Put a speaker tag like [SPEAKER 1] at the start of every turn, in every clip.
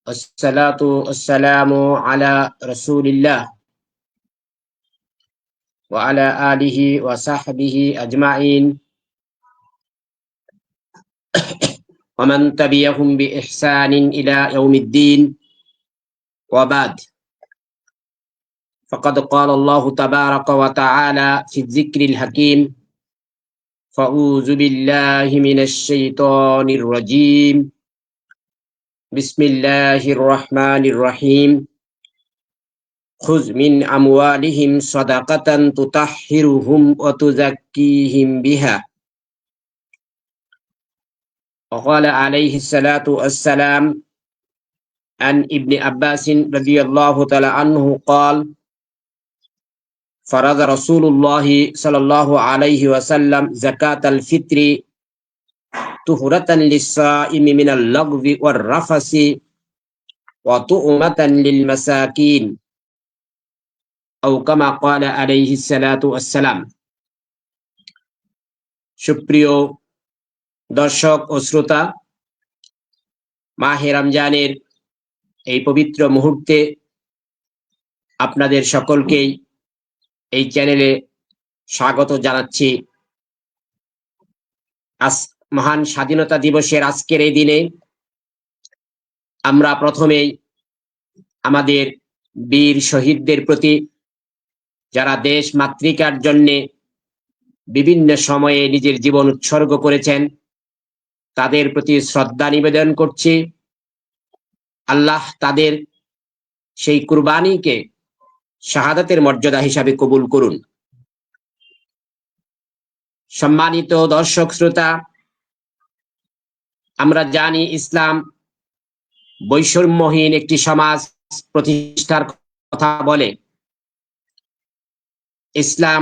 [SPEAKER 1] আসসালাতু আসসালামু আলা রাসূলিল্লাহ ওয়া আলা আলিহি ওয়া সাহবিহি আজমাইন ওয়া মান তাবি'আহুম বিইহসানিন ইলা ইয়াউমিদ্দিন ওয়া বা'দ। ফাকাদ ক্বালা আল্লাহু তাবারাকা ওয়া তাআলা ফি যিকরিল হাকীম ফাউযু বিল্লাহি মিনাশ শাইতানির রাজীম। বিসমিল্লাহির রহমানির রহিম। খুয মিন আমওয়ালিহিম সাদাকাতান তুতাহহিরুহুম ওয়া তুযাক্কিহিম বিহা। وقال عليه الصلاة والسلام عن ابن عباس رضي الله تعالى عنه قال فرض رسول الله صلى الله عليه وسلم زكاة الفطر طهرة للصائم من اللغو والرفث وطعمة للمساكين أو كما قال عليه الصلاة والسلام। সুপ্রিয় দর্শক ও শ্রোতা, মাহে রমজানের এই পবিত্র মুহূর্তে আপনাদের সকলকেই এই চ্যানেলে স্বাগত জানাচ্ছি। আজ মহান স্বাধীনতা দিবসের আজকের এই দিনে আমরা প্রথমেই আমাদের বীর শহীদদের প্রতি, যারা দেশ মাতৃকার জন্য বিভিন্ন সময়ে নিজের জীবন উৎসর্গ করেছেন, তাদের প্রতি শ্রদ্ধা নিবেদন করছি। আল্লাহ তাদের সেই কুরবানিকে শাহাদাতের মর্যাদা হিসাবে কবুল করুন। সম্মানিত দর্শক শ্রোতা, আমরা জানি ইসলাম বৈষম্যহীন একটি সমাজ প্রতিষ্ঠার কথা বলে। ইসলাম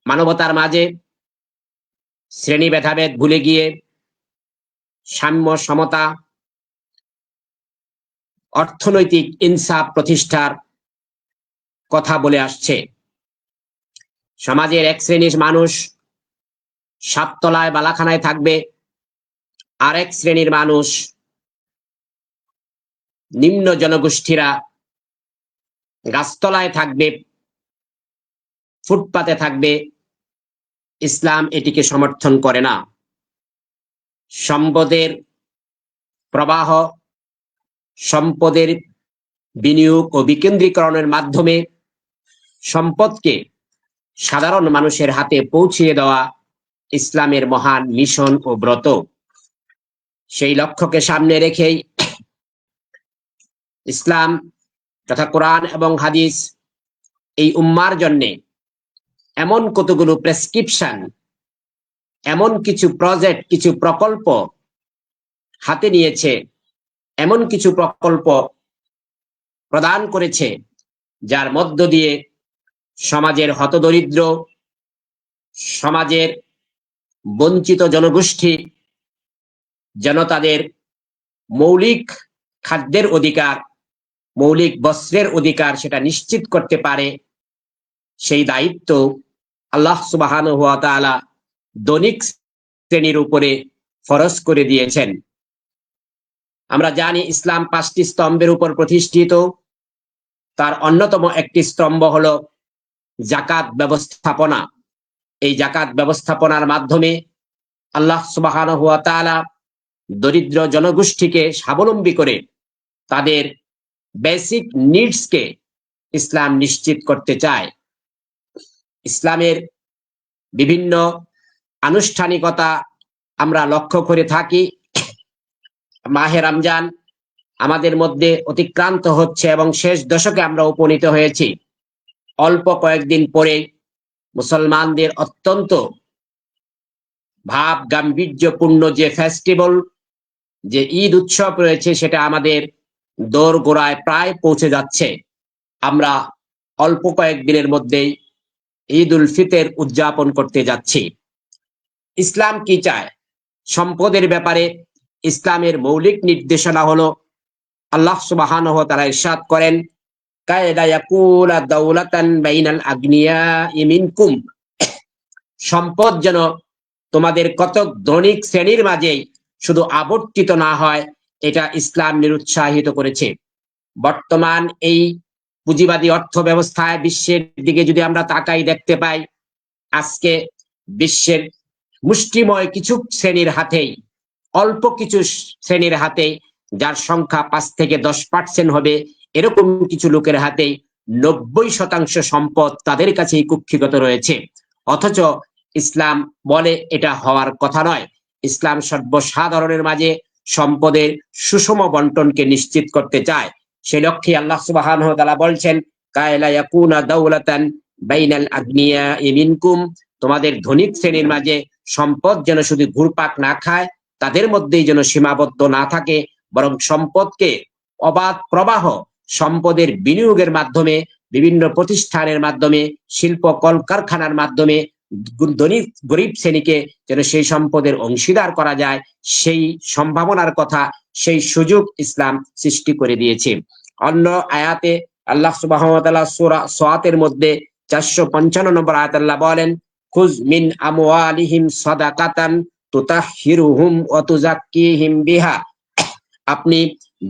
[SPEAKER 1] মানবতার মাঝে শ্রেণী ভেদাভেদ ভুলে গিয়ে সাম্য, সমতা, অর্থনৈতিক ইনসাফ প্রতিষ্ঠার কথা বলে আসছে। সমাজের এক শ্রেণীর মানুষ সাততলায় বালাখানায় থাকবে, আরেক শ্রেণীর মানুষ, নিম্ন জনগোষ্ঠীরা গাছতলায় থাকবে, ফুটপাতে থাকবে। ইসলাম এটিকে সমর্থন করে না। সম্পদের প্রবাহ, সম্পদের বিনিয়োগ ও বিকেন্দ্রীকরণের মাধ্যমে সম্পদকে সাধারণ মানুষের হাতে পৌঁছিয়ে দেওয়া ইসলামের মহান মিশন ও ব্রত। সেই লক্ষ্যকে সামনে রেখেই ইসলাম তথা কোরআন এবং হাদিস এই উম্মার জন্যে এমন কতগুলো প্রেসক্রিপশন, এমন কিছু প্রজেক্ট, কিছু প্রকল্প হাতে নিয়েছে, এমন কিছু প্রকল্প প্রদান করেছে, যার মধ্য দিয়ে সমাজের হতদরিদ্র, সমাজের বঞ্চিত জনগোষ্ঠী যেন তাদের মৌলিক খাদ্যের অধিকার, মৌলিক বস্ত্রের অধিকার সেটা নিশ্চিত করতে পারে। সেই দায়িত্ব আল্লাহ সুবহানাহু ওয়া তাআলা দৈনিক শ্রেণীর উপরে ফরজ করে দিয়েছেন। আমরা জানি ইসলাম 5টি স্তম্ভের উপর প্রতিষ্ঠিত। তার অন্যতম একটি স্তম্ভ হলো যাকাত ব্যবস্থাপনা। এই যাকাত ব্যবস্থাপনার মাধ্যমে আল্লাহ সুবহানাহু ওয়া তাআলা দরিদ্র জনগোষ্ঠীকে স্বাবলম্বী করে তাদের বেসিক নিডসকে ইসলাম নিশ্চিত করতে চায়। ইসলামের বিভিন্ন আনুষ্ঠানিকতা আমরা লক্ষ্য করে থাকি। মাহে রমজান আমাদের মধ্যে অতিক্রান্ত হচ্ছে এবং শেষ দশকে আমরা উপনীত হয়েছি। অল্প কয়েকদিন পরে মুসলমানদের অত্যন্ত ভাব গাম্ভীর্যপূর্ণ যে ফেস্টিভ্যাল, যে ঈদ উৎসব রয়েছে, সেটা আমাদের দোরগোড়ায় প্রায় পৌঁছে যাচ্ছে। আমরা অল্প কয়েকদিনের মধ্যেই ঈদ উল ফিতর উদযাপন করতে যাচ্ছি। ইসলাম কি চায়? সম্পদের ব্যাপারে ইসলামের মৌলিক নির্দেশনা হলো আল্লাহ সুবহানাহু ওয়া তাআলা ইরশাদ করেন, কায়দা ইয়াকুলা দাওলাতান বাইনাল আগনিয়াই মিনকুম। সম্পদ যেন তোমাদের কতক ধনিক শ্রেণীর মাঝেই শুধু আবর্তিত না হয়, এটা ইসলাম নিরুৎসাহিত করেছে। বর্তমান এই পুঁজিবাদী অর্থ ব্যবস্থায় বিশ্বের দিকে যদি আমরা তাকাই, দেখতে পাই আজকে বিশ্বের মুষ্টিময় কিছু শ্রেণীর হাতেই, অল্প কিছু শ্রেণীর হাতেই, যার সংখ্যা 5 থেকে 10% হবে, এরকম কিছু লোকের হাতেই 90% সম্পদ তাদের কাছেই কুক্ষিগত রয়েছে। অথচ ইসলাম বলে এটা হওয়ার কথা নয়। ইসলাম সর্বসাধারণের মাঝে সম্পদের সুষম বন্টনকে নিশ্চিত করতে চায়। সেই লক্ষ্যে আল্লাহ সুবহানাহু ওয়া তাআলা বলছেন, কায়লা ইয়াকুনা দাওলাতান বাইনাল আগনিয়াই মিনকুম, তোমাদের ধনিক শ্রেণীর মাঝে সম্পদ যেন শুধু ঘুরপাক না খায়, তাদের মধ্যেই যেন সীমাবদ্ধ না থাকে, বরং সম্পদকে অবাধ প্রবাহ, সম্পদের বিনিয়োগের মাধ্যমে, বিভিন্ন প্রতিষ্ঠানের মাধ্যমে, শিল্প কলকারখানার মাধ্যমে ধনী গরিব শ্রেণীকে যেন সেই সম্পদের অংশীদার করা যায়, সেই সম্ভাবনার কথা, সেই সুযোগ ইসলাম সৃষ্টি করে দিয়েছে। অন্য আয়াতে আল্লাহ সুবহানাহু ওয়া তাআলা সূরা সাদের মধ্যে 455 নম্বর আয়াতে আল্লাহ বলেন, খুজ মিন আমওয়ালিহিম সাদাকাতান তুতাহহিরুহুম ওয়া তুযাক্কিহিম বিহা, আপনি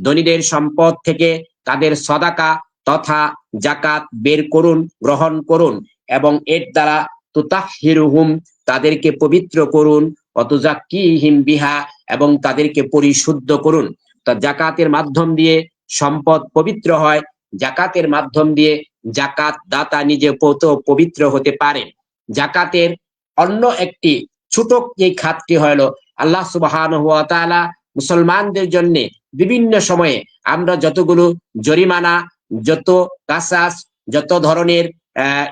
[SPEAKER 1] ধনীদের সম্পদ থেকে তাদের সদাকা তথা জাকাত বের করুন, গ্রহণ করুন, এবং এর দ্বারা তুতাহহিরুহুম, তাদেরকে পবিত্র করুন, ওয়া তুযাক্কিহিম বিহা, এবং তাদেরকে পরিশুদ্ধ করুন। তো জাকাতের মাধ্যম দিয়ে সম্পদ পবিত্র হয়, জাকাতের মাধ্যম দিয়ে জাকাত দাতা নিজে পবিত্র হতে পারে। জাকাতের অন্য একটি ছোট এই খাতটি হলো, আল্লাহ সুবহানাহু ওয়া তাআলা মুসলমানদের জন্য বিভিন্ন সময়ে আমরা যতগুলো জরিমানা, যত কাসাস, যত ধরনের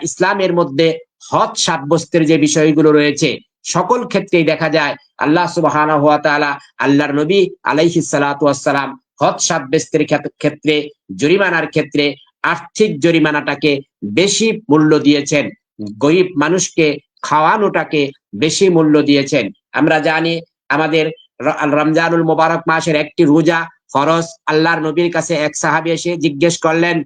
[SPEAKER 1] ইসলামের মধ্যে হদ সাব্যস্তের যে বিষয়গুলো রয়েছে, সকল ক্ষেত্রেই দেখা যায় আল্লাহ সুবহানাহু ওয়া তাআলা আল্লাহর নবী আলাইহিস সালাতু ওয়াস সালাম হদ সাব্যস্তের ক্ষেত্রে, জরিমানার ক্ষেত্রে আর্থিক জরিমানাটাকে বেশি মূল্য দিয়েছেন, গরিব মানুষকে খাওয়ানোটাকে বেশি মূল্য দিয়েছেন। আমরা জানি আমাদের রমজানুল মুবারক মাসের একটি রোজা ফরজ। আল্লাহর নবীর কাছে এক সাহাবী এসে জিজ্ঞেস করলেন,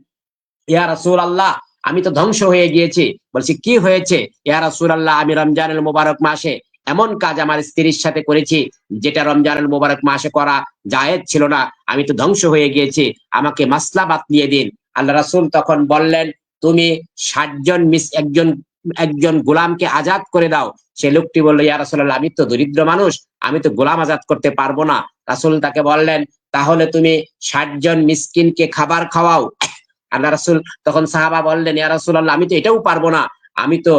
[SPEAKER 1] ইয়া রাসূলুল্লাহ, আমি তো ধ্বংস হয়ে গিয়েছি। বলছি, কি হয়েছে? ইয়া রাসূলুল্লাহ, আমি রমজানুল মুবারক মাসে এমন কাজ আমার স্ত্রীর সাথে করেছি যেটা রমজানুল মুবারক মাসে করা জায়েজ ছিল না, আমি তো ধ্বংস হয়ে গিয়েছি, আমাকে মাসলা বাতলিয়ে দিন। আল্লাহ রাসূল তখন বললেন, তুমি 60 জন একজন গোলামকে আজাদ করে দাও। সে লোকটি বলল, ইয়া রাসূলুল্লাহ, আমি তো দরিদ্র মানুষ, আমি তো গোলাম আজাদ করতে পারবো না। রাসূল তাকে বললেন, তাহলে তুমি 60 জন মিসকিনকে খাবার খাওয়াও। আল্লাহ রাসূল তখন সাহাবা বললেন, ইয়া রাসূলুল্লাহ, আমি তো এটাও পারবো না, আমি তো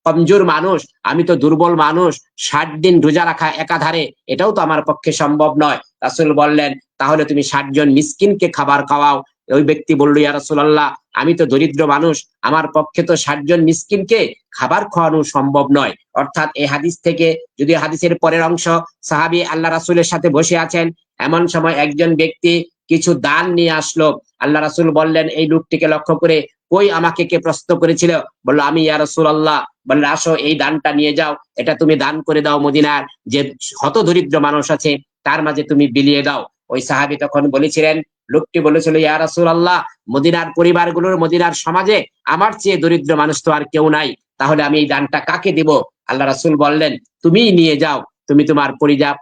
[SPEAKER 1] কমজোর মানুষ, আমি তো দুর্বল মানুষ, 60 দিন রোজা রাখা একাধারে এটাও তো আমার পক্ষে সম্ভব নয়। রাসূল বললেন, তাহলে তুমি 60 জন মিসকিনকে খাবার খাওয়াও। ওই ব্যক্তি বলল, ইয়া রাসূলুল্লাহ, আমি তো দরিদ্র মানুষ, আমার পক্ষে তো 60 জন মিসকিনকে খাবার খাওয়ানো সম্ভব নয়। অর্থাৎ এই হাদিস থেকে, যদি হাদিসের পরের অংশ, সাহাবী আল্লাহ রাসূলের সাথে বসে আছেন, এমন সময় একজন ব্যক্তি কিছু দান নিয়ে আসলো। আল্লাহ রাসূল বললেন এই লোকটিকে লক্ষ্য করে, কই আমাকে কে প্রশ্ন করেছিল? বলল, আমি ইয়া রাসূলুল্লাহ। বলল, আসো এই দানটা নিয়ে যাও, এটা তুমি দান করে দাও, মদিনার যে হত দরিদ্র মানুষ আছে তার মাঝে তুমি বিলিয়ে দাও। ওই সাহাবী তখন বলেছিলেন, লোকটি বলেছিল, ইয়া রাসূলুল্লাহ, মদিনার পরিবারগুলোর, মদিনার সমাজে আমার চেয়ে দরিদ্র মানুষ তো আর কেউ নাই, তাহলে আমি এই দানটা কাকে দিব? আল্লাহ রাসূল বললেন, তুমিই নিয়ে যাও, তুমি তোমার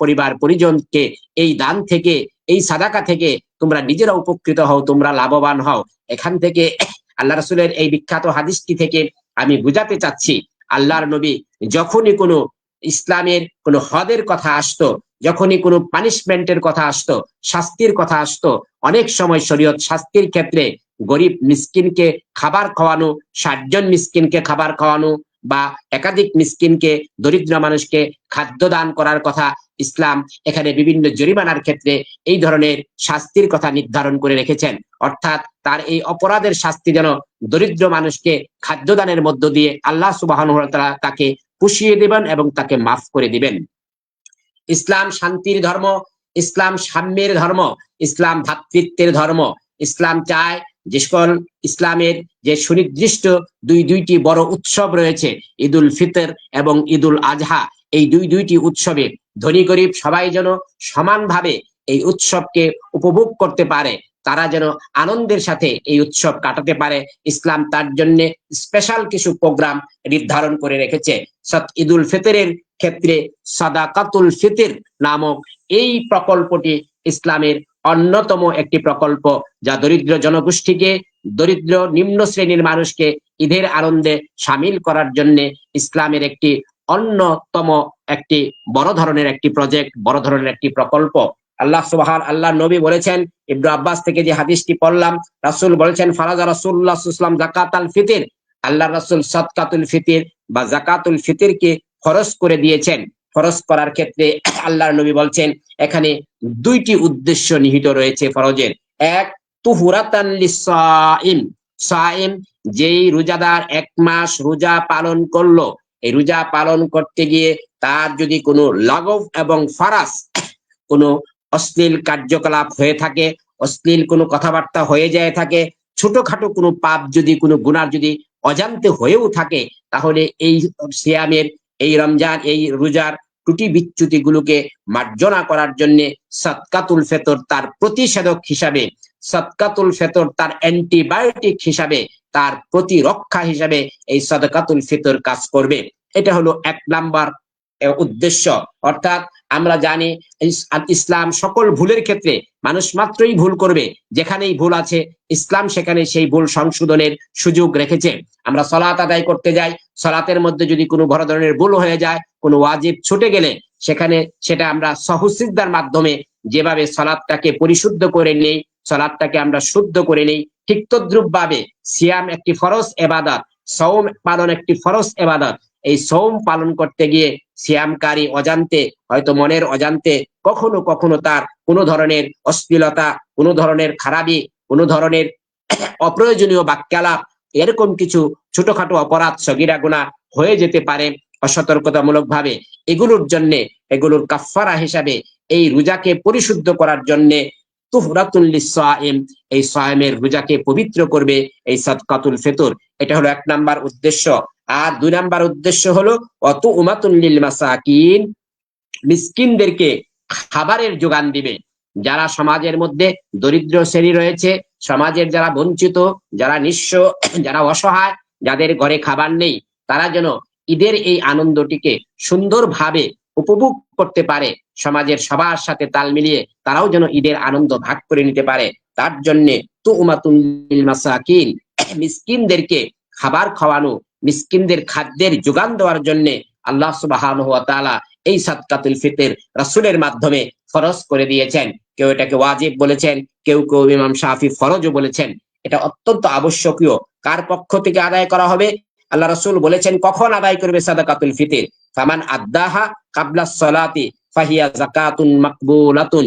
[SPEAKER 1] পরিবার পরিজনকে এই দান থেকে, এই সাদাকা থেকে তোমরা নিজেরা উপকৃত হও, তোমরা লাভবান হও। এখান থেকে আল্লাহ রাসূলের এই বিখ্যাত হাদিসটি থেকে আমি বুঝাতে চাচ্ছি, আল্লাহর নবী যখনই কোনো ইসলামের কোনো হদের কথা আসতো, যখনই কোনো পানিশমেন্টের কথা আসতো, শাস্তির কথা আসতো, অনেক সময় শরীয়ত শাস্তির ক্ষেত্রে গরিব মিসকিনকে খাবার খাওয়ানো, 60 জন মিসকিনকে খাবার খাওয়ানো, বা একাধিক মিসকিনকে, দরিদ্র মানুষকে খাদ্য দান করার কথা ইসলাম এখানে বিভিন্ন জরিমানার ক্ষেত্রে এই ধরনের শাস্তির কথা নির্ধারণ করে রেখেছেন। অর্থাৎ তার এই অপরাধের শাস্তি যেন দরিদ্র মানুষকে খাদ্যদানের মধ্য দিয়ে আল্লাহ সুবহানাহু ওয়া তাআলা তাকে পুষিয়ে দিবেন এবং তাকে মাফ করে দিবেন। ইসলাম শান্তির ধর্ম, ইসলাম সাম্যের ধর্ম, ইসলাম ভ্রাতৃত্বের ধর্ম। ইসলাম চায় যে সকল ইসলামের যে সুনির্দিষ্ট দুইটি বড় উৎসব রয়েছে, ঈদুল ফিতর এবং ঈদুল আজহা, এই দুইটি উৎসবে ধনী গরিব সবাই যেন সমানভাবে এই উৎসবকে উপভোগ করতে পারে। তারা যেন আনন্দের সাথে এই উৎসব কাটাতে পারে। ইসলাম তার জন্য স্পেশাল কিছু প্রোগ্রাম নির্ধারণ করে রেখেছে। ঈদুল ফিতরের ক্ষেত্রে সাদাকাতুল ফিতর নামক এই প্রকল্পটি ইসলামের অন্যতম একটি প্রকল্প, যা দরিদ্র জনগোষ্ঠীকে, দরিদ্র নিম্ন শ্রেণীর মানুষকে ঈদের আনন্দে সামিল করার জন্য ইসলামের একটি অন্যতম একটি বড় ধরনের একটি প্রজেক্ট, বড় ধরনের একটি প্রকল্প। আল্লাহ নবী বলেছেন, ইবনে আব্বাস থেকে যে হাদিসটি পড়লাম, রাসূল বলেছেন ফারাজা রাসূলুল্লাহ সাল্লাল্লাহু আলাইহি ওয়াসাল্লাম যাকাতাল ফিতর, আল্লাহ রাসূল সাদকাতুল ফিতর বা যাকাতুল ফিতরকে ফরজ করে দিয়েছেন। ফরজ করার ক্ষেত্রে আল্লাহর নবী বলছেন এখানে দুইটি উদ্দেশ্য নিহিত রয়েছে ফরজের। এক, তুহুরাতান লিসাইম, সাইম যেই রোজাদার 1 মাস রোজা পালন করলো, এই রোজা পালন করতে গিয়ে তার যদি কোনো লাগব এবং ফারাস, কোনো অশ্লীল কার্যকলাপ হয়ে থাকে, অশ্লীল কোনো কথাবার্তা হয়ে যায় থাকে, ছোটখাটো কোনো পাপ যদি, কোনো গুনাহ যদি অজান্তে হয়েও থাকে, তাহলে এই সিয়ামের, এই রমজান, এই রোজার ত্রুটি বিচ্যুতি গুলোকে মার্জনা করার জন্য সাদকাতুল ফিতর তার প্রতিষেধক হিসাবে, সাদকাতুল ফিতর তার অ্যান্টিবায়োটিক হিসাবে, তার প্রতিরক্ষা হিসাবে এই সাদকাতুল ফিতর কাজ করবে। এটা হলো 1 নাম্বার উদ্দেশ্য। অর্থাৎ আমরা জানি ইসলাম সকল ভুলের ক্ষেত্রে, মানুষ মাত্রই ভুল করবে, যেখানেই ভুল আছে ইসলাম সেখানে সেই ভুল সংশোধনের সুযোগ রেখেছে। আমরা সালাত আদায় করতে যাই, সালাতের মধ্যে যদি কোনো বড় ধরনের ভুল হয়ে যায়, কোনো ওয়াজিব ছুটে গেলে, সেখানে সেটা আমরা সহসিদ্ধার মাধ্যমে যেভাবে সালাতটাকে পরিশুদ্ধ করে নেই, সালাতটাকে আমরা শুদ্ধ করে নেই, ঠিক তদ্রুপ ভাবে সিয়াম একটি ফরজ ইবাদত, সওম পালন একটি ফরজ ইবাদত। এই সওম পালন করতে গিয়ে সিয়ামকারী অজান্তে, হয়তো মনের অজান্তে কখনো কখনো তার কোনো ধরনের অশ্লীলতা, কোনো ধরনের খারাপি, কোনো ধরনের অপ্রয়োজনীয় বাক্যালাপ, এরকম কিছু ছোটখাটো অপরাধ, সগীরা গুনাহ হয়ে যেতে পারে অসতর্কতামূলক ভাবে। এগুলোর জন্য, এগুলোর কাফফারা হিসাবে, এই রোজাকে পরিশুদ্ধ করার জন্য তুহরাতুল লিসাইম, এই সায়েমের রোজাকে পবিত্র করবে এই সাদকাতুল ফিতর। এটা হলো 1 নাম্বার উদ্দেশ্য। আর 2 নাম্বার উদ্দেশ্য হলো ওয়াতুমাতুল লিল মাসাকিন, মিসকিনদেরকে খাবারের যোগান দিবে। যারা সমাজের মধ্যে দরিদ্র শ্রেণী রয়েছে, সমাজের যারা বঞ্চিত, যারা নিঃস্ব, যারা অসহায়, যাদের ঘরে খাবার নেই, তারা যেন ঈদের এই আনন্দটিকে সুন্দরভাবে উপভোগ করতে পারে, সমাজের সবার সাথে তাল মিলিয়ে তারাও যেন ঈদের আনন্দ ভাগ করে নিতে পারে, তার জন্য তুমাতুল লিল মাসাকিন, মিসকিনদেরকে খাবার খাওয়ানো, মিসকিনদের খাদ্যের যোগান দেওয়ার জন্য আল্লাহ সুবহানাহু ওয়া তাআলা এই সাদকাতুল ফিতর রাসূলের মাধ্যমে ফরজ করে দিয়েছেন। কেউ এটাকে ওয়াজিব বলেছেন, কেউ কেউ ইমাম শাফি ফরজও বলেছেন। এটা অত্যন্ত আবশ্যকীয়। কার পক্ষ থেকে আদায় করা হবে? আল্লাহ রাসূল বলেছেন কখন আদায় করবে সাদাকাতুল ফিতর? ফামান আদ্দাহা ক্বাবলা সলাতি ফাহিয়া যাকাতুন মাকবুলাতুন,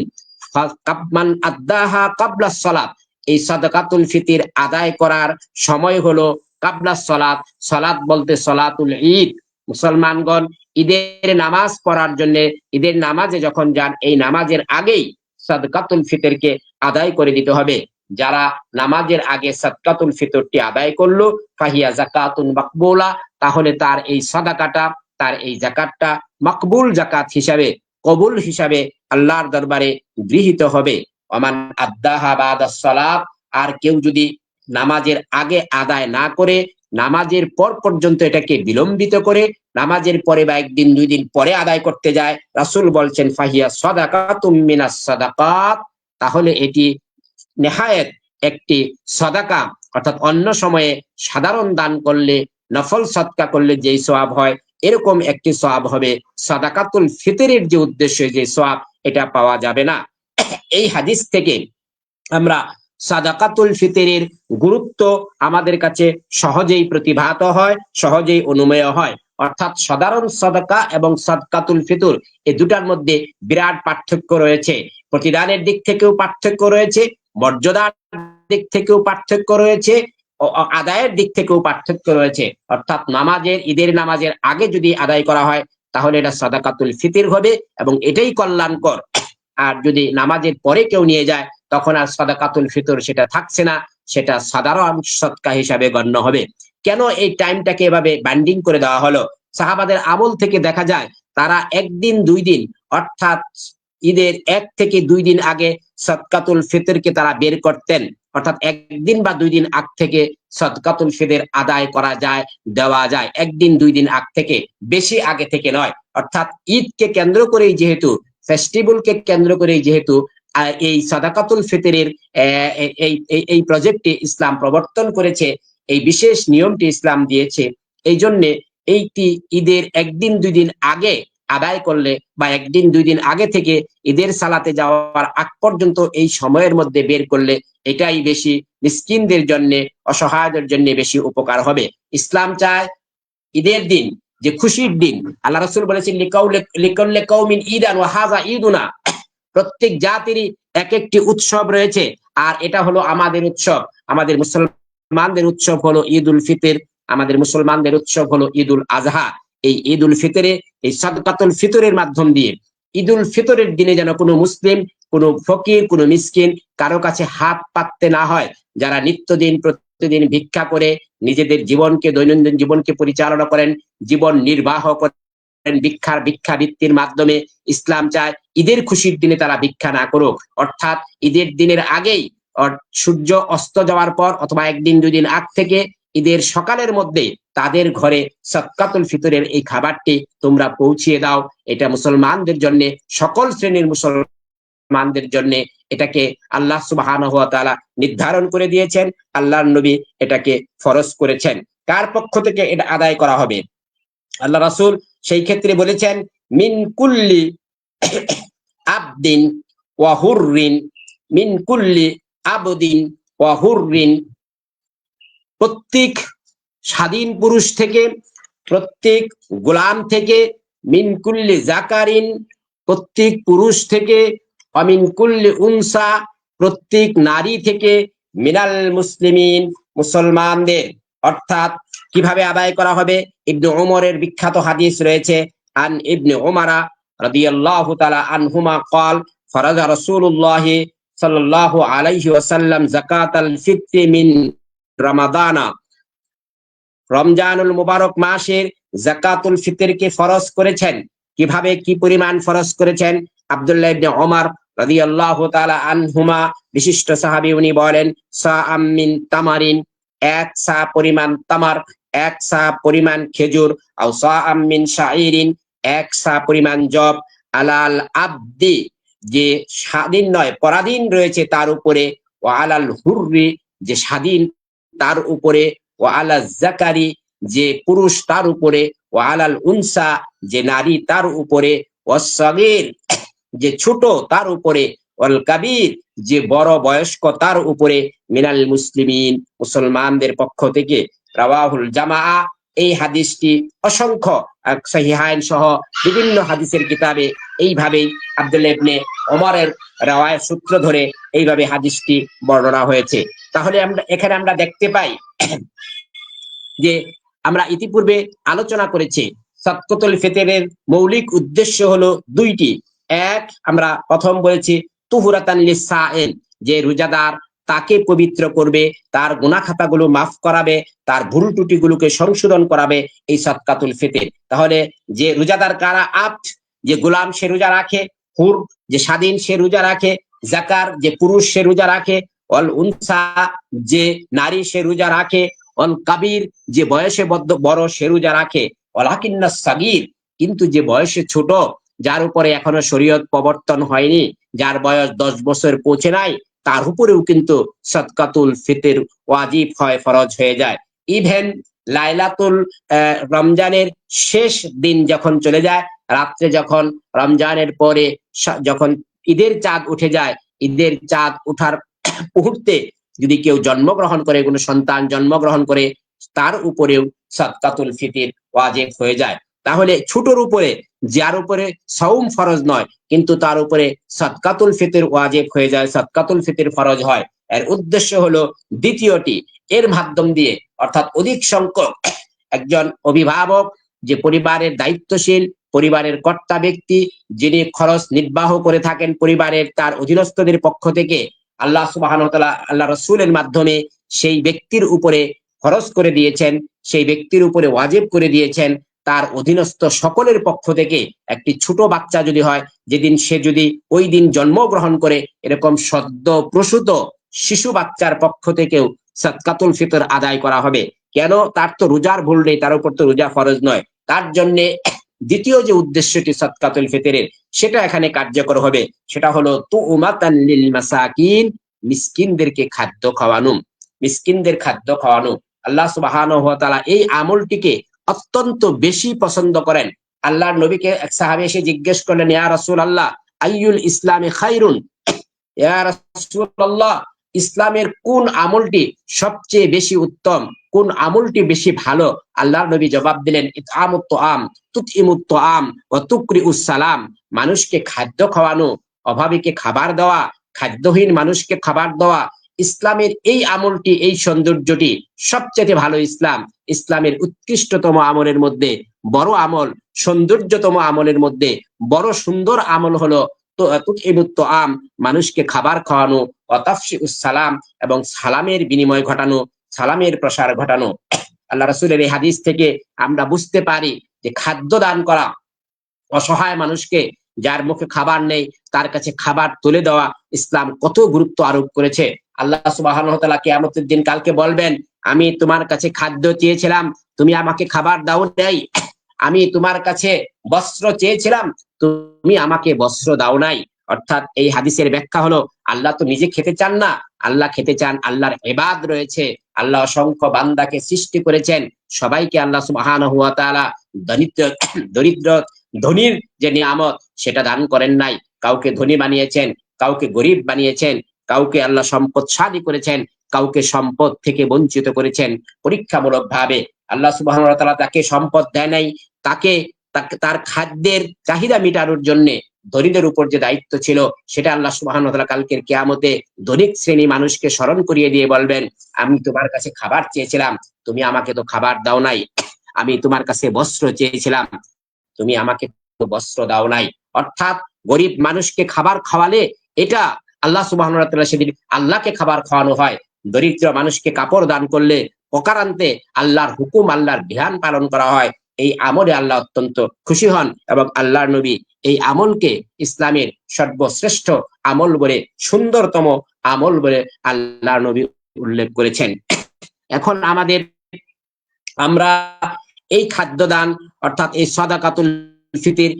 [SPEAKER 1] মান আদ্দাহা ক্বাবলা সলাত, এই সাদাকাতুল ফিতর আদায় করার সময় হলো ক্বাবলা সলাত। সলাত বলতে সলাতুল ঈদ। মুসলমানগণ ঈদের নামাজ পড়ার জন্য, ঈদের নামাজে যখন যান, এই নামাজের আগেই সাদকাতুল ফিতরকে আদায় করে দিতে হবে। যারা নামাজের আগে সাদকাতুল ফিতরটি আদায় করলো, ফাহিয়া যাকাতুন মাকবুলা, তাহলে তার এই সাদাকাটা, তার এই যাকাতটা মাকবুল যাকাত হিসাবে, কবুল হিসাবে আল্লাহর দরবারে গৃহীত হবে। ওমান আদ্দাহা বাদাস সালাত, আর কেউ যদি নামাজের আগে আদায় না করে, নামাজের পর পর্যন্ত এটাকে বিলম্বিত করে, নামাজের পরে বা 1 দিন 2 দিন পরে আদায় করতে যায়, রাসূল বলছেন ফাহিয়া সাদাকাতুম মিনাস সাদাকাত, তাহলে এটি নেহায়েত একটি সাদাকা, অর্থাৎ অন্য সময়ে সাধারণ দান করলে, নফল সদকা করলে যেই সওয়াব হয়, এরকম একটি সওয়াব হবে। সাদাকাতুল ফিতরের যে উদ্দেশ্য, যে সওয়াব, এটা পাওয়া যাবে না। এই হাদিস থেকে আমরা সাদাকাতুল ফিতরের গুরুত্ব আমাদের কাছে সহজেই প্রতিভাত হয়, সহজেই অনুমেয় হয়। অর্থাৎ সাধারণ সাদাকা এবং সাদকাতুল ফিতর, এই দুটার মধ্যে বিরাট পার্থক্য রয়েছে। প্রতিদানের দিক থেকেও পার্থক্য রয়েছে, মর্যাদার দিক থেকেও পার্থক্য রয়েছে, আদায়ের দিক থেকেও পার্থক্য রয়েছে। অর্থাৎ নামাজের, ঈদের নামাজের আগে যদি আদায় করা হয়, তাহলে এটা সাদাকাতুল ফিতর হবে এবং এটাই কল্যাণকর। আর যদি নামাজের পরে কেউ নিয়ে যায়, তখন আর সাদাকাতুল ফিতর সেটা থাকছে না, সেটা সাধারণ সদকা হিসাবে গণ্য হবে। কেন এই টাইমটাকে এভাবে বান্ডিং করে দেওয়া হলো? সাহাবাদের আমল থেকে দেখা যায় তারা 1 দিন 2 দিন, অর্থাৎ ঈদের 1 থেকে 2 দিন আগে সদকাতুল ফিতরকে তারা বের করতেন, অর্থাৎ 1 দিন বা 2 দিন আগ থেকে সদকাতুল ফিতর আদায় করা যায়, দেওয়া যায়। 1 দিন 2 দিন আগ থেকে, বেশি আগে থেকে নয়। অর্থাৎ ঈদকে কেন্দ্র করেই যেহেতু, ফেস্টিভ্যালকে কেন্দ্র করেই যেহেতু এই সাদাকাতুল ফিতরের এই প্রজেক্টটি ইসলাম প্রবর্তন করেছে, এই বিশেষ নিয়মটি ইসলাম দিয়েছে, এই জন্যে এইটি ঈদের 1 দিন 2 দিন আগে আদায় করলে বা 1 দিন 2 দিন আগে থেকে ঈদের সালাতে যাওয়ার আগ পর্যন্ত এই সময়ের মধ্যে বের করলে এটাই বেশি মিসকিনদের জন্য, অসহায়দের জন্য বেশি উপকার হবে। ইসলাম চায় ঈদের দিন যে খুশির দিন, আল্লাহ রাসূল বলেছেন লিকাউলি কওমিন ঈদান ওয়া হাযা ঈদুনা, প্রত্যেক জাতিরই এক একটি উৎসব রয়েছে, আর এটা হলো আমাদের উৎসব। আমাদের মুসলমানদের উৎসব হলো ঈদুল ফিতর, আমাদের মুসলমানদের উৎসব হলো ঈদুল আজহা। এই ঈদুল ফিতরে, এই সাদকাতুল ফিতরের মাধ্যম দিয়ে ঈদুল ফিতরের দিনে যেন কোনো মুসলিম, কোনো ফকির, কোনো মিসকিন কারো কাছে হাত পাততে না হয়। যারা নিত্যদিন প্রতিদিন ভিক্ষা করে নিজেদের জীবনকে, দৈনন্দিন জীবনকে পরিচালনা করেন, জীবন নির্বাহ করেন ভিক্ষাবৃত্তির মাধ্যমে, ইসলাম চায় ঈদের খুশির দিনে তারা ভিক্ষা না করুক। অর্থাৎ ঈদের দিনের আগেই, সূর্য অস্ত যাওয়ার পর অথবা 1 দিন 2 দিন আগ থেকে ঈদের সকালের মধ্যে তাদের ঘরে সদকাতুল ফিতরের এই খাবারটি তোমরা পৌঁছিয়ে দাও। এটা মুসলমানদের জন্য, সকল শ্রেণীর মুসলমানদের জন্য এটাকে আল্লাহ সুবহানাহু ওয়া তাআলা নির্ধারণ করে দিয়েছেন, আল্লাহর নবী এটাকে ফরজ করেছেন। কার পক্ষ থেকে এটা আদায় করা হবে? আল্লাহ রাসূল সেই ক্ষেত্রে বলেছেন, মিন কুল্লি আবদিন ওয়া হুররিন, মিন কুল্লি আবদিন ওয়া হুররিন, প্রত্যেক স্বাধীন পুরুষ থেকে, প্রত্যেক গোলাম থেকে, মিন কুল্লি জাকারিন, প্রত্যেক পুরুষ থেকে, অমিন কুল্লি উনসা, প্রত্যেক নারী থেকে, মিনাল মুসলিমিন, মুসলমানদের। অর্থাৎ কিভাবে আদায় করা হবে? ইবনে ওমরের বিখ্যাত হাদিস রয়েছে, আন ইবনে ওমরা রাদিয়াল্লাহু তাআলা আনহুমা قال فرض رسول الله صلى الله عليه وسلم زكاة الفطر من রমাদানা, রমজানুল মুবারক মাসের যাকাতুল ফিতরকে ফরজ করেছেন। কিভাবে, কি পরিমাণ ফরজ করেছেন? আব্দুল্লাহ ইবনে ওমর রাদিয়াল্লাহু তাআলা আনহুমা, বিশিষ্ট সাহাবী, উনি বলেন, সাআম মিন তামারিন, 1 সা পরিমাণ তামার, 1 সা পরিমাণ খেজুর, আও সাআম মিন শাঈরিন, 1 সা পরিমাণ জব, আলাল আবদি, যে স্বাধীন নয় পরাধীন রয়েছে তার উপরে, ওয়া আলাল হুররি, যে স্বাধীন তার উপরে, ওয়া আলা জাকারি, যে পুরুষ তার উপরে, ওয়া আলাল উনসা, যে নারী তার উপরে, ওয়াস সাগীর, যে ছোট তার উপরে, ওয়াল কাবীর, যে বড় বয়স্ক তার উপরে, মিনাল মুসলিমিন, মুসলমানদের পক্ষ থেকে। রাওয়াহুল জামাআ, এই হাদিসটি অসংখ্য সহিহাইন সহ বিভিন্ন হাদিসের কিতাবে এইভাবেই আব্দুল্লাহ ইবনে ওমরের রাওয়ায়াত সূত্র ধরে এইভাবে হাদিসটি বর্ণনা হয়েছে। তাহলে এখানে আমরা দেখতে পাই যে আমরা ইতিপূর্বে আলোচনা করেছি সাদকাতুল ফিতরের মৌলিক উদ্দেশ্য হলো 2টি। এক, আমরা প্রথম বলেছি তুহুরাতান লিসাইল, যে রোজাদার তাকে পবিত্র করবে, তার গুনাহ খাতাগুলো মাফ করাবে, তার ভুল ত্রুটিগুলোকে সংশোধন করাবে এই সাদকাতুল ফিতর। তাহলে যে রোজাদার কারা? আব্দ, যে গোলাম সে রোজা রাখে, হুর, যে স্বাধীন সে রোজা রাখে, জাকার, যে পুরুষ সে রোজা রাখে, অল উনসা, যে নারী সে রোজা রাখে, অল কাবির, যে বয়সে বড় সে রোজা রাখে, ওয়ালাকিন্নাস সাগীর, কিন্তু যে বয়সে ছোট, যার উপরে এখনো শরীয়ত প্রবর্তন হয়নি, যার বয়স 10 বছর পৌঁছে নাই, তার উপরেও কিন্তু সাদকাতুল ফিতর ওয়াজিব হয়, ফরজ হয়ে যায়। ইভেন লাইলাতুল রমজানের শেষ দিন যখন চলে যায়, রাত্রে যখন রমজানের পরে যখন ঈদের চাঁদ উঠে যায়, ঈদের চাঁদ উঠার মুহূর্তে যদি কেউ জন্মগ্রহণ করে, কোনো সন্তান জন্মগ্রহণ করে, তার উপরেও সাদকাতুল ফিতর ওয়াজিব হয়ে যায়। তাহলে ছোটর উপরে, যার উপরে সাওম ফরজ নয় কিন্তু তার উপরে সাদকাতুল ফিতর ওয়াজিব হয়ে যায়, সাদকাতুল ফিতর ফরজ হয়। এর উদ্দেশ্য হলো দ্বিতীয়টি, এর মাধ্যম দিয়ে, অর্থাৎ অধিক সংখ্যক একজন অভিভাবক, যে পরিবারের দায়িত্বশীল, পরিবারের কর্তা ব্যক্তি, যিনি খরচ নির্বাহ করে থাকেন পরিবারের, তার অধীনস্থদের পক্ষ থেকে আল্লাহ সুবহানাহু ওয়া তাআলা আল্লাহ রাসূলের মাধ্যমে সেই ব্যক্তির উপরে ফরজ করে দিয়েছেন, সেই ব্যক্তির উপরে ওয়াজিব করে দিয়েছেন, তার অধীনস্থ সকলের পক্ষ থেকে, একটি ছোট বাচ্চা যদি হয়, যেদিন সে যদি ওই দিন জন্মগ্রহণ করে, এরকম সদ্য প্রসূত শিশু বাচ্চার পক্ষ থেকেও সাদকাতুল ফিতর আদায় করা হবে। কেন? তার তো রোজার ভুল নেই, তার উপর তো রোজা ফরজ নয়। তার জন্যে দ্বিতীয় যে উদ্দেশ্যটি সাদকাতুল ফিতরের, সেটা এখানে কার্যকর হবে। সেটা হলো তুউমাতান লিল মাসাকিন, মিসকিনদেরকে খাদ্য খাওয়ানো, মিসকিনদের খাদ্য খাওয়ানো। আল্লাহ সুবহানাহু ওয়া তাআলা এই আমলটিকে অত্যন্ত বেশি পছন্দ করেন। আল্লাহর নবীকে এক সাহাবী এসে জিজ্ঞেস করলেন, ইয়া রাসূলুল্লাহ আইয়ুল ইসলামি খায়রুন, ইয়া রাসূলুল্লাহ ইসলামের কোন আমলটি সবচেয়ে বেশি উত্তম, কোন আমলটি বেশি ভালো? আল্লাহর নবী জবাব দিলেন, ইতআমুত তুআম, তুতইমুত তুআম ওয়া তুকরিউস সালাম, মানুষকে খাদ্য খাওয়ানো, অভাবীকে খাবার দেওয়া, খাদ্যহীন মানুষকে খাবার দেওয়া। ইসলামের এই আমলটি, এই সৌন্দর্যটি সবচেয়ে ভালো। ইসলাম, ইসলামের উৎকৃষ্টতম আমলের মধ্যে বড় আমল, সৌন্দর্যতম আমলের মধ্যে বড় সুন্দর আমল হলো তুতইমুত তুআম, মানুষকে খাবার খাওয়ানো, ওয়া তাফশিউস সালাম, এবং সালামের বিনিময় ঘটানো, সালামের প্রসার ঘটানো। আল্লাহ রাসূলের এই হাদিস থেকে আমরা বুঝতে পারি যে খাদ্য দান করা, অসহায় মানুষকে, যার মুখে খাবার নেই, তার কাছে খাবার তুলে দেওয়া, ইসলাম কত গুরুত্ব আরোপ করেছে। আল্লাহ সুবহানাহু ওয়া তাআলা কিয়ামতের দিন কালকে বলবেন, আমি তোমার কাছে খাদ্য চেয়েছিলাম, তুমি আমাকে খাবার দাও নাই। আমি তোমার কাছে বস্ত্র চেয়েছিলাম, তুমি আমাকে বস্ত্র দাও নাই। অর্থাৎ এই হাদিসের ব্যাখ্যা হলো, আল্লাহ তো নিজে খেতে চান না, আল্লাহ খেতে চান, আল্লাহর ইবাদ রয়েছে, আল্লাহ অসংখ্য বান্দাকে সৃষ্টি করেছেন, সবাইকে আল্লাহ সুবহানাহু ওয়া তাআলা দরিদ্র দরিদ্র ধনীর যে নিয়ামত সেটা দান করেন নাই। কাউকে ধনী বানিয়েছেন, কাউকে গরিব বানিয়েছেন, কাউকে আল্লাহ সম্পদশালী করেছেন, কাউকে সম্পদ থেকে বঞ্চিত করেছেন পরীক্ষামূলক ভাবে। আল্লাহ সুবহানাহু ওয়া তাআলা তাকে সম্পদ দেয় নাই, তাকে তার খাদ্যের চাহিদা মেটানোর জন্য ধনীদের উপর যে দায়িত্ব ছিল, সেটা আল্লাহ সুবহানাহু ওয়া তাআলা কালকের কিয়ামতে ধনিক শ্রেণী মানুষকে স্মরণ করিয়ে দিয়ে বলবেন, আমি তোমার কাছে খাবার চেয়েছিলাম, তুমি আমাকে তো খাবার দাও নাই। আমি তোমার কাছে বস্ত্র চেয়েছিলাম, তুমি আমাকে বস্ত্র দাও নাই। অর্থাৎ গরিব মানুষকে খাবার খাওয়ালে এটা আল্লাহ সুবহানাহু ওয়া তাআলা, সেদিন আল্লাহকে খাবার খাওয়ানো হয়। দরিদ্র মানুষকে কাপড় দান করলে অকারান্তে আল্লাহর হুকুম, আল্লাহর বিধান পালন করা হয়। এই আমলে আল্লাহ অত্যন্ত খুশি হন, এবং আল্লাহর নবী এই আমলকে ইসলামের সর্বশ্রেষ্ঠ আমল বলে, সুন্দরতম আমল বলে আল্লাহর নবী উল্লেখ করেছেন। এখন আমরা এই খাদ্য দান, অর্থাৎ এই সাদাকাতুল ফিতর,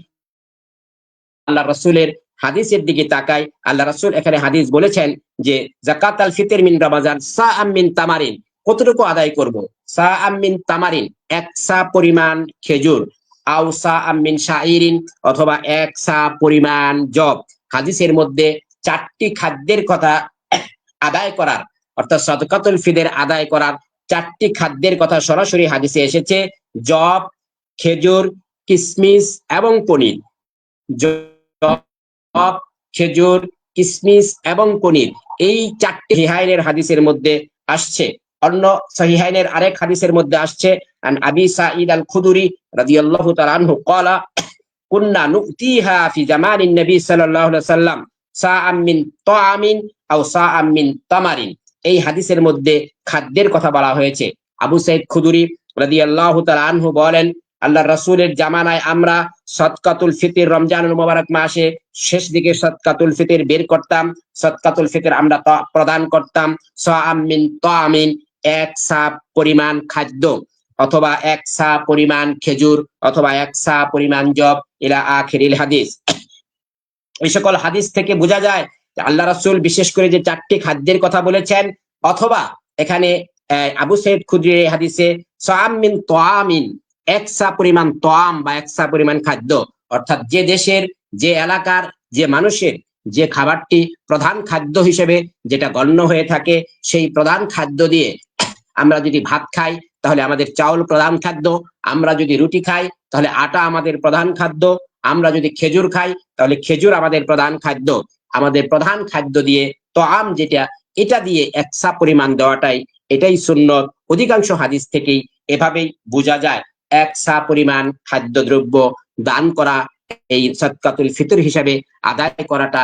[SPEAKER 1] আল্লাহ রাসূলের হাদিসের দিকে তাকাই। আল্লাহ রাসূল এখানে হাদিস বলেছেন যে যাকাতুল ফিতর মিন রমাজান সাআম মিন তামারিন, কতটুকু আদায় করব? সাআম মিন তামারিন, এক সা পরিমাণ খেজুর, আও সাআম মিন শাইরিন, অথবা এক সা পরিমাণ জব। হাদিসের মধ্যে চারটি খাদ্যের কথা আদায় করার, অর্থাৎ সাদকাতুল ফিতর আদায় করার চারটি খাদ্যের কথা সরাসরি হাদিসে এসেছে: জব, খেজুর, কিশমিশ এবং পনির। জব, খেজুর, কিশমিশ এবং পনির, এই চারটি সহিহাইনের হাদিসের মধ্যে আসছে। অন্য সহিহাইনের আরেক হাদিসের মধ্যে আসছে, আন আবি সাঈদ আল খুদরি রাদিয়াল্লাহু তাআলা আনহু ক্বালা কুন্না নুতিহা ফি জামানিন নবী সাল্লাল্লাহু আলাইহি ওয়াসাল্লাম সাআম মিন তাআমিন আও সাআম মিন তামারিন। এই হাদিসের মধ্যে খাদ্যের কথা বলা হয়েছে। আবু সাঈদ খুদরি রাদিয়াল্লাহু তাআলা আনহু বলেন, আল্লাহর রাসূলের জামানায় আমরা সাদকাতুল ফিতর, রমজানুল মুবারক মাসে শেষ দিকে সাদকাতুল ফিতর বের করতাম, সাদকাতুল ফিতর আমরা প্রদান করতাম। সাআম মিন তাআমিন, এক সা পরিমাণ খাদ্য, অথবা এক সা পরিমাণ খেজুর, অথবা এক সা পরিমাণ জব, ইলা আখিরিল হাদিস। এই সকল হাদিস থেকে বোঝা যায় যে আল্লাহ রাসূল বিশেষ করে যে চারটি খাদ্যের কথা বলেছেন, অথবা এখানে আবু সাঈদ খুদরির হাদিসে সাআম মিন তাআমিন, এক সা পরিমাণ তাআম বা এক সা পরিমাণ খাদ্য, অর্থাৎ যে দেশের, যে এলাকার, যে মানুষের যে খাবারটি প্রধান খাদ্য হিসেবে যেটা গণ্য হয়ে থাকে, সেই প্রধান খাদ্য দিয়ে আমরা যদি ভাত খাই তাহলে আমাদের চাউল প্রধান খাদ্য, আমরা যদি রুটি খাই তাহলে আটা আমাদের প্রধান খাদ্য, আমরা যদি খেজুর খাই তাহলে খেজুর আমাদের প্রধান খাদ্য। আমাদের প্রধান খাদ্য দিয়ে তাআম যেটা, এটা দিয়ে এক সা পরিমাণ দেওয়াটাই, এটাই সুন্নত। অধিকাংশ হাদিস থেকেই এভাবেই বোঝা যায় এক সা পরিমাণ খাদ্যদ্রব্য দান করা, এই সাদকাতুল ফিতর হিসাবে আদায় করাটা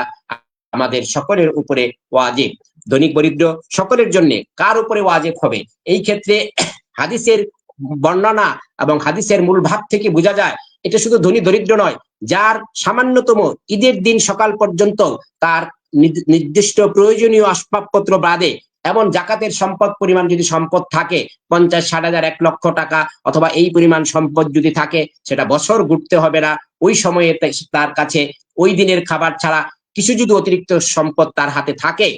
[SPEAKER 1] আমাদের সকলের উপরে ওয়াজিব। ধনী দরিদ্র সকলের জন্য কার উপরে ওয়াজিব হবে? এই ক্ষেত্রে হাদিসের বর্ণনা এবং হাদিসের মূল ভাব থেকে বোঝা যায় এটা শুধু ধনী দরিদ্র নয়, যার সামান্যতম ঈদের দিন সকাল পর্যন্ত তার নির্দিষ্ট প্রয়োজনীয় আসবাবপত্র বাদে এমন জাকাতের সম্পদ পরিমাণ যদি সম্পদ থাকে 50-60 হাজার 1 লক্ষ টাকা অথবা এই পরিমাণ সম্পদ যদি থাকে, সেটা বছর ঘুরতে হবে না। ওই সময়ে তার কাছে ওই দিনের খাবার ছাড়া কিছু যদি অতিরিক্ত সম্পদ তার হাতে থাকে,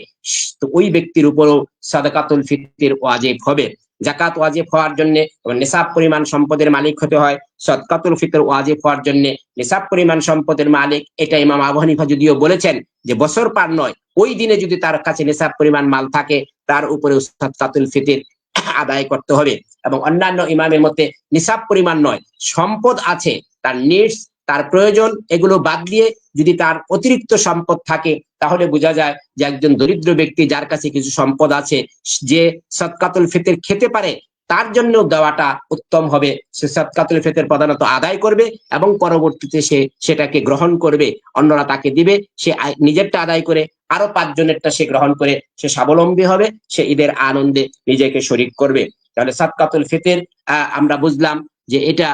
[SPEAKER 1] তো ওই ব্যক্তির উপরও সাদাকাতুল ফিতর ওয়াজিব হবে। জাকাত ওয়াজিব হওয়ার জন্য নিসাব পরিমাণ সম্পদের মালিক হতে হয়, সাদকাতুল ফিতর ওয়াজিব হওয়ার জন্য নিসাব পরিমাণ সম্পদের মালিক, এটা ইমাম আবু হানিফা যদিও বলেছেন যে বছর পার নয়, ওই দিনে যদি তার কাছে নিসাব পরিমাণ মাল থাকে তার উপরে সাদকাতুল ফিতর আদায় করতে হবে। এবং অন্যান্য ইমামের মতে নিসাব পরিমাণ নয়, সম্পদ আছে, তার নিডস, তার প্রয়োজন, এগুলো বাদ দিয়ে যদি তার অতিরিক্ত সম্পদ থাকে, তাহলে বোঝা যায় যে একজন দরিদ্র ব্যক্তি যার কাছে কিছু সম্পদ আছে, যে সাদকাতুল ফিতর খেতে পারে, তার জন্য দেওয়াটা উত্তম হবে। সে সাদকাতুল ফিতর প্রধানত আদায় করবে এবং পরবর্তীতে সে সেটাকে গ্রহণ করবে, অন্যরা তাকে দিবে, সে নিজেরটা আদায় করে আরো 5 জনেরটা সে গ্রহণ করে সে স্বাবলম্বী হবে, সে ঈদের আনন্দে নিজেকে শরীক করবে। তাহলে সাদকাতুল ফিতর আমরা বুঝলাম যে এটা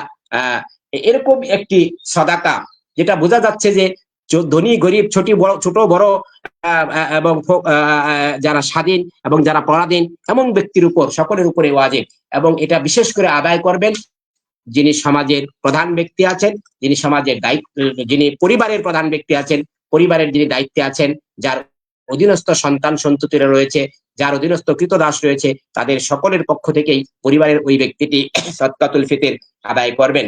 [SPEAKER 1] এরকম একটি সাদাকা, যেটা বোঝা যাচ্ছে যে ধনী গরিব ছোট বড় এবং যারা স্বাধীন এবং যারা পরাধীন এমন ব্যক্তির উপর সকলের উপরে ওয়াজিব। এবং এটা বিশেষ করে আদায় করবেন যিনি সমাজের প্রধান ব্যক্তি আছেন, যিনি সমাজের দায়িত্ব, যিনি পরিবারের প্রধান ব্যক্তি আছেন, পরিবারের যিনি দায়িত্বে আছেন, যার অধীনস্থ সন্তান সন্ততিরা রয়েছে, যার অধীনস্থ কৃতদাস রয়েছে, তাদের সকলের পক্ষ থেকেই পরিবারের ওই ব্যক্তিটি সাদকাতুল ফিতর আদায় করবেন।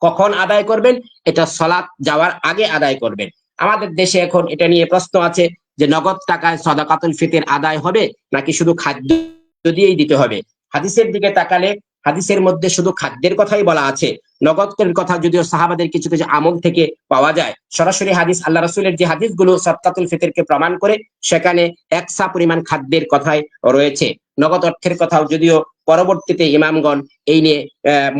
[SPEAKER 1] কখন আদায় করবেন? এটা সালাত যাওয়ার আগে আদায় করবেন। আমাদের দেশে এখন এটা নিয়ে প্রশ্ন আছে যে নগদ টাকায় সাদাকাতুল ফিতর আদায় হবে নাকি শুধু খাদ্য দিয়েই দিতে হবে। হাদিসের দিকে তাকালে হাদিসের মধ্যে শুধু খাদ্যের কথাই বলা আছে, নগদের কথা যদিও সাহাবাদের কিছু কিছু আমল থেকে পাওয়া যায়। সরাসরি হাদিস, আল্লাহ রাসূলের যে হাদিসগুলো সাদকাতুল ফিতরকে প্রমাণ করে, সেখানে একসা পরিমাণ খাদ্যের কথাই রয়েছে। নগদ অর্থের কথাও যদিও পরবর্তীতে ইমামগণ এই নিয়ে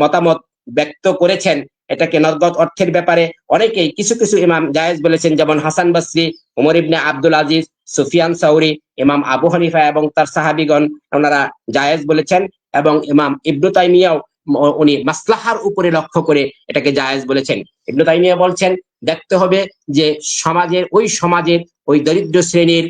[SPEAKER 1] মতামত ব্যক্ত করেছেন, এটাকে নগদ অর্থের ব্যাপারে অনেকেই কিছু কিছু ইমাম জায়েজ বলেছেন, যেমন হাসান বসরি, উমর ইবনে আব্দুল আজিজ, সুফিয়ান সাউরি, ইমাম আবু হানিফা এবং তার সাহাবীগণ ওনারা জায়েজ বলেছেন। এবং ইমাম ইবনু তাইমিয়াও উনি মাসলাহার উপরে লক্ষ্য করে এটাকে জায়েজ বলেছেন। ইবনু তাইমিয়া বলছেন দেখতে হবে যে সমাজের ওই দরিদ্র শ্রেণীর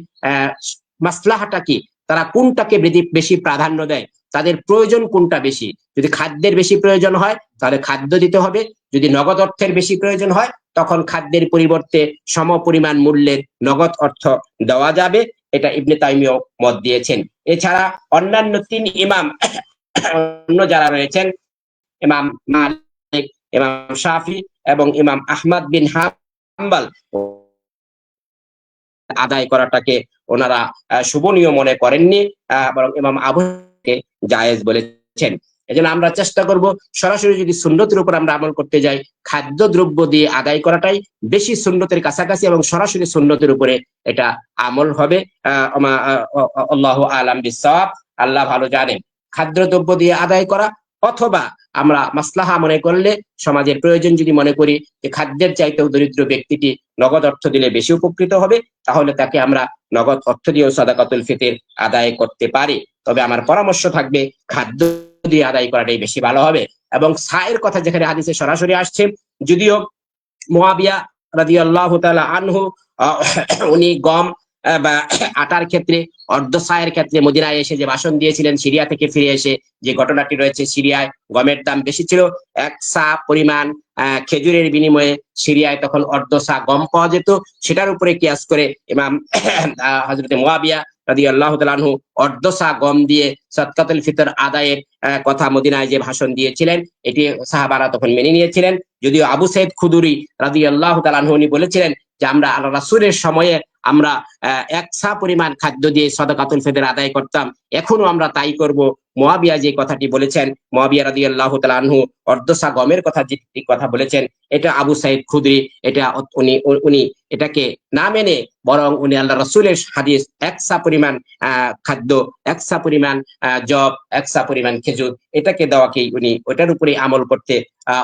[SPEAKER 1] মাসলাহাটা কি, তারা কোনটাকে বেশি প্রাধান্য দেয়, তাদের প্রয়োজন কোনটা বেশি। যদি খাদ্যের বেশি প্রয়োজন হয় তাহলে খাদ্য দিতে হবে, যদি নগদ অর্থের বেশি প্রয়োজন হয় তখন খাদ্যের পরিবর্তে সম পরিমাণ মূল্যের নগদ অর্থ দেওয়া যাবে। এটা ইবনে তাইমিয়া মত দিয়েছেন। এছাড়া অন্যান্য 3 ইমাম অন্য যারা রয়েছেন, ইমাম মালিক, ইমাম শাফি এবং ইমাম আহমদ বিন হাম্বল, আদায় করাটাকে ওনারা শুভনীয় মনে করেননি, বরং ইমাম আবু হানিফাকে জায়েজ বলেছেন। এজন্য আমরা চেষ্টা করব সরাসরি যদি সুন্নতের উপর আমরা আমল করতে যাই, খাদ্য দ্রব্য দিয়ে আদায় করাটাই বেশি সুন্নতের কাছাকাছি এবং সরাসরি সুন্নতের উপরে এটা আমল হবে। আল্লাহু আলাম বিসসাওয়াব, আল্লাহ ভালো জানেন। খাদ্য দ্রব্য দিয়ে আদায় করা, অথবা আমরা মাসলাহা মনে করলে, সমাজের প্রয়োজন যদি মনে করি যে খাদ্যের চাইতেও দরিদ্র ব্যক্তিটি নগদ অর্থ দিলে বেশি উপকৃত হবে, তাহলে তাকে আমরা নগদ অর্থ দিয়েও সাদাকাতুল ফিতর আদায় করতে পারি। তবে আমার পরামর্শ থাকবে খাদ্য দিয়ে আদায় করাটাই বেশি ভালো হবে। এবং সায়ের কথা যেখানে হাদিসে সরাসরি আসছে, যদিও মুআবিয়া রাদিয়াল্লাহু তাআলা আনহু উনি গম বা আটার ক্ষেত্রে, অর্ধ সায়ের ক্ষেত্রে মদিনায় এসে যে ভাষণ দিয়েছিলেন, সিরিয়া থেকে ফিরে এসে যে ঘটনাটি রয়েছে, সিরিয়ায় গমের দাম বেশি ছিল, 1 সা পরিমাণ খেজুরের বিনিময়ে সিরিয়ায় তখন অর্ধ সা গম পাওয়া যেত। সেটার উপরে কিয়াস করে ইমাম হযরতে মুআবিয়া রাদিয়াল্লাহু তাআলা আনহু অর্ধ সা গম দিয়ে সাদকাতুল ফিতর আদায়ের কথা মদিনায় যে ভাষণ দিয়েছিলেন, এটি সাহাবারা তখন মেনে নিয়েছিলেন। যদিও আবু সাইদ খুদরি রাদিয়াল্লাহু তাআলা আনহু উনি বলেছিলেন যে আমরা আল্লাহ রাসূলের সময়ে আমরা 1 সা পরিমাণ খাদ্য দিয়ে সাদাকাতুল ফিতর আদায় করতাম, এখনো আমরা তাই করব। মুআবিয়া যে কথাটি বলেছেন, মুআবিয়া রাদিয়াল্লাহু তাআলা আনহু অর্ধ সা গমের কথা বলেছেন, এটা আবু সাইদ খুদরি এটা উনি এটাকে না মেনে, বরং উনি আল্লাহ রাসূলের হাদিস 1 সা পরিমাণ খাদ্য, 1 সা পরিমাণ জব, 1 সা পরিমাণ খেজুর, এটাকে দেওয়াকেই উনি ওটার উপরে আমল করতে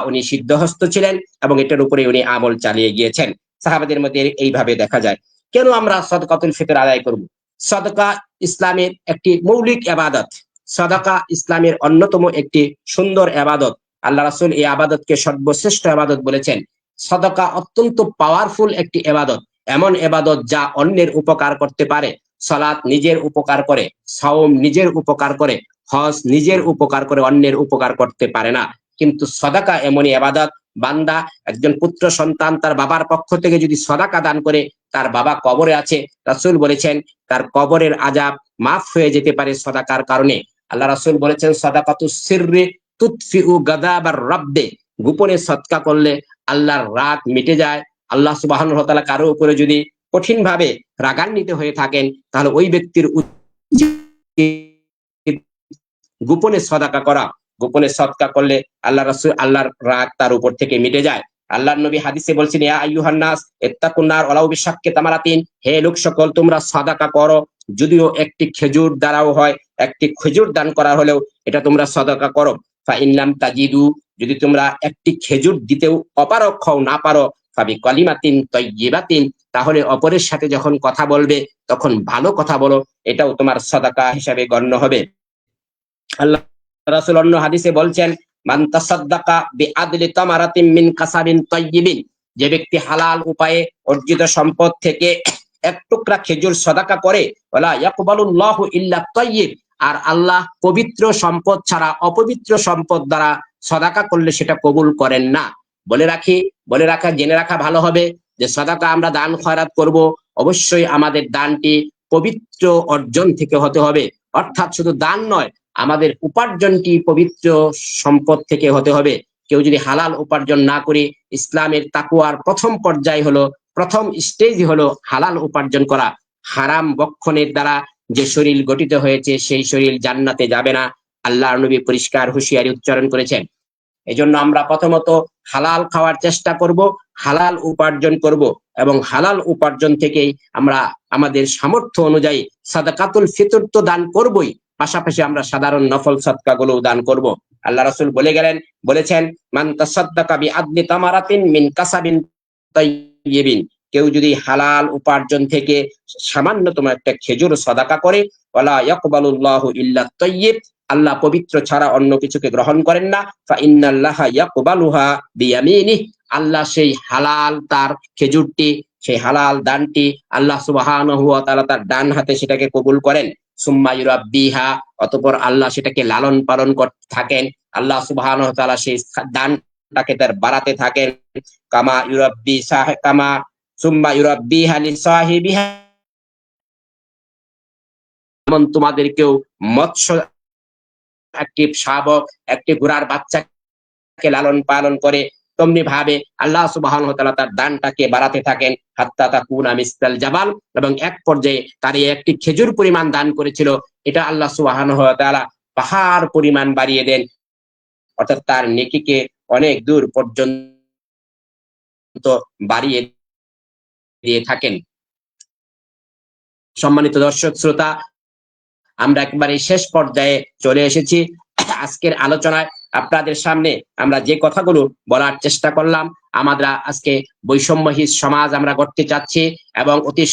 [SPEAKER 1] উনি সিদ্ধহস্ত ছিলেন এবং এটার উপরে উনি আমল চালিয়ে গিয়েছেন। সাহাবাদের মধ্যে এইভাবে দেখা যায়। কেন আমরা সাদকাতুল ফিতর আদায় করব? সাদকা ইসলামের একটি মৌলিক ইবাদত। সাদাকা ইসলামের অন্যতম একটি সুন্দর ইবাদত। আল্লাহ রাসূল এই ইবাদতকে সর্বশ্রেষ্ঠ ইবাদত বলেছেন। সাদাকা অত্যন্ত পাওয়ারফুল একটি ইবাদত, এমন ইবাদত যা অন্যের উপকার করতে পারে। সালাত নিজের উপকার করে, সাওম নিজের উপকার করে, হজ নিজের উপকার করে, অন্যের উপকার করতে পারে না। কিন্তু সাদাকা এমনই ইবাদত, বান্দা একজন পুত্র সন্তান তার বাবার পক্ষ থেকে যদি সাদাকা দান করে, তার বাবা কবরে আছে, রাসূল বলেছেন তার কবরের আযাব মাফ হয়ে যেতে পারে সাদাকার কারণে। আল্লাহ রাসূল বলেছেন সাদাকাতুস সিররি তুতফিউ গাদাবার রাব্বি, গোপনে সদকা করলে আল্লাহর রাগ মিটে যায়। আল্লাহ সুবহানাহু ওয়া তাআলা কারো উপরে যদি কঠিন ভাবে রাগান্বিত হয়ে থাকেন, তাহলে ওই ব্যক্তির গোপনে সদকা করা। গোপনে সদকা করলে আল্লাহ রাসূল আল্লাহর রাগ তার উপর থেকে মিটে যায়। আল্লাহর নবী হাদিসে বলছেন ইয়া আইয়ুহান নাস ইত্তাকুন নার ওয়ালাউ বিশাক্কি তামারাতিন, হে লোক সকল তোমরা সদকা করো, যদিও একটি খেজুর দ্বারাও হয়, একটি খেজুর দান করা হলেও এটা তোমরা সদকা করো। ফা ইন লাম তাজিদু, যদি তোমরা একটি খেজুর দিতেও অপারগ হও, না পারো, ফাবি কালিমাতিন তাইয়্যিবাতিন, তাহলে অপরের সাথে যখন কথা বলবে তখন ভালো কথা বলো, এটাও তোমার সদকা হিসাবে গণ্য হবে। আল্লাহ রাসূল অন্য হাদিসে বলছেন মান তাসাদদাকা বিআদলি তামারাতিন মিন কাসাবিন তাইয়্যিবিন, যে ব্যক্তি হালাল উপায়ে অর্জিত সম্পদ থেকে এক টুকরা খেজুর সদকা করে, ওয়ালা ইয়াকবালুল্লাহু ইল্লা তাইয়্যিব, আর আল্লাহ পবিত্র সম্পদ ছাড়া অপবিত্র সম্পদ দ্বারা সদকা করলে সেটা কবুল করেন না। জেনে রাখা ভালো হবে যে সদকা আমরা দান খয়রাত করব, অবশ্যই আমাদের দানটি পবিত্র অর্জন থেকে হতে হবে। অর্থাৎ শুধু দান নয়, আমাদের উপার্জনটি পবিত্র সম্পদ থেকে হতে হবে। কেউ যদি হালাল উপার্জন না করে, ইসলামের তাকওয়ার প্রথম পর্যায় হলো, প্রথম স্টেজ হলো হালাল উপার্জন করা। হারাম বক্ষণের দ্বারা যে শরীর গঠিত হয়েছে সেই শরীর জান্নাতে যাবে না, আল্লাহর নবী পরিষ্কার হুঁশিয়ারি উচ্চারণ করেছেন। এজন্য আমরা প্রথমত হালাল খাওয়ার চেষ্টা করব, হালাল উপার্জন করব, এবং হালাল উপার্জন থেকেই আমরা আমাদের সামর্থ্য অনুযায়ী সাদাকাতুল ফিতর তো দান করবই, পাশাপাশি আমরা সাধারণ নফল সাদকাগুলো দান করব। আল্লাহ রাসূল বলেছেন মান তাসাদদাকা বিআদলি তামারাতিন মিন কাসাবিন তাইয়্যিবিন, কেউ যদি হালাল উপার্জন থেকে সামান্যতম একটা খেজুর সদকা করে, ওয়ালা ইয়াকবালুল্লাহু ইল্লা তাইয়্যিব, আল্লাহ পবিত্র ছাড়া অন্য কিছুকে গ্রহণ করেন না। ফা ইন্নাল্লাহা ইয়াকবালুহা বিয়ামিনিহি, আল্লাহ সেই হালাল তার খেজুরটি, সেই হালাল দানটি আল্লাহ সুবহানাহু ওয়া তাআলা তার ডান হাতে সেটাকে কবুল করেন। সুম্মা ইউরাব্বিহা, অতঃপর আল্লাহ সেটাকে লালন পালন করতে থাকেন। আল্লাহ সুবহানাহু ওয়া তাআলা সেই দানটাকে তার বাড়াতে থাকেন। কামা ইউরাব্বি কামা সুম্মা ইউরাব্বিহা লিসাহিবিহা, যেমন তোমাদেরকেও মৎস্য একটি শাবক, একটি ঘোড়ার বাচ্চাকে লালন পালন করে, তেমনি ভাবে আল্লাহ সুবহানাহু ওয়া তাআলা তার দানটাকে বাড়াতে থাকেন। হাত্তা তাকুনা মিসলাল জাবাল, এবং এক পর্যায়ে তার এই একটি খেজুর পরিমাণ দান করেছিল, এটা আল্লাহ সুবহানাহু ওয়া তাআলা পাহাড় পরিমাণ বাড়িয়ে দেন, অর্থাৎ তার নেকিকে অনেক দূর পর্যন্ত বাড়িয়ে দিয়ে থাকেন। সম্মানিত দর্শক শ্রোতা, আমরা একবারে শেষ পর্যায়ে চলে এসেছি। আজকের আলোচনায় আপনাদের সামনে আমরা যে কথাগুলো বলার চেষ্টা করলাম, আমরা আজকে বৈষম্যহীন সমাজ আমরা গড়তে চাচ্ছি, এবং অতি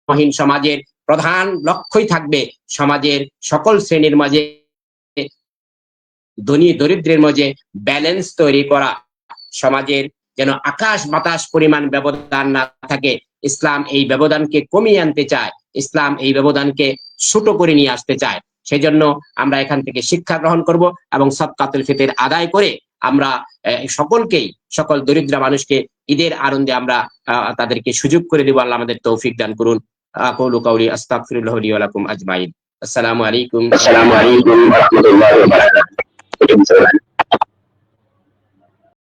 [SPEAKER 1] বৈষম্যহীন সমাজের প্রধান লক্ষ্যই থাকবে সমাজের সকল শ্রেণীর মাঝে, ধনী দরিদ্রের মাঝে ব্যালেন্স তৈরি করা। সমাজের যেন আকাশ বাতাস পরিমাণ ব্যবধান না থাকে। ইসলাম এই ব্যবধানকে কমিয়ে আনতে চায়, ইসলাম এই ব্যবধানকে ছোট করে নিয়ে আসতে চায়। সেজন্য আমরা এখান থেকে শিক্ষা গ্রহণ করব এবং সাদকাতুল ফিতর আদায় করে আমরা সকলকেই, সকল দরিদ্র মানুষকে ঈদের আনন্দে আমরা তাদেরকে সুযোগ করে দেব। আল্লাহ আমাদের তৌফিক দান করুন। আকুলু কাউলি আস্তাগফিরুল্লাহ লি ওয়া লাকুম আজমাইন। আসসালামু আলাইকুম ওয়া রাহমাতুল্লাহি ওয়া বারাকাতুহু।